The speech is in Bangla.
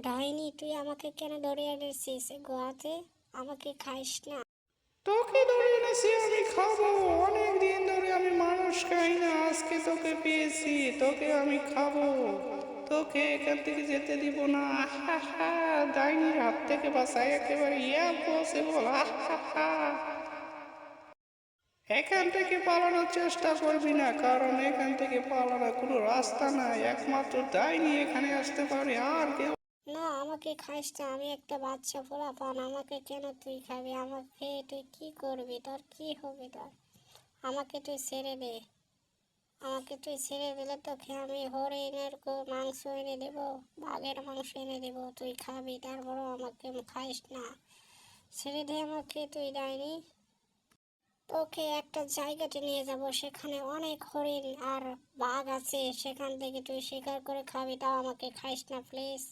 ডাইনি, তুই আমাকে কেন ধরে এনেছিস গোয়াতে? আমাকে খাইস না। তোকে ধরে এনেছি আমি খাবো। অনেক দিন ধরে আমি মানুষ খাই না, আজকে তোকে পেয়েছি, তোকে আমি খাবো। তোকে এখান থেকে যেতে দিব না। ডাইনির হাত থেকে বাঁচাই একেবারে ইম্পসিবল। এখান থেকে পালানোর চেষ্টা করবি না, কারণ এখান থেকে পালানোর কোনো রাস্তা নাই। একমাত্র ডাইনি এখানে আসতে পারে, আর কেউ। না, আমাকে খাইস না, আমি একটা বাচ্চা পোলাপান, আমাকে কেন তুই খাবি? আমাকে তুই কি করবি? তোর কি হবে তোর? আমাকে তুই ছেড়ে দে। আমাকে তুই ছেড়ে দিলে তোকে আমি হরিণের মাংস এনে দেবো, বাঘের মাংস এনে দেবো, তুই খাবি, তারপরও আমাকে খাইস না। ছেড়ে দে আমাকে, তুই ডাইনি। তোকে একটা জায়গাতে নিয়ে যাব, সেখানে অনেক হরিণ আর বাঘ আছে, সেখান থেকে তুই শিকার করে খাবি, তাও আমাকে খাইস না প্লিজ।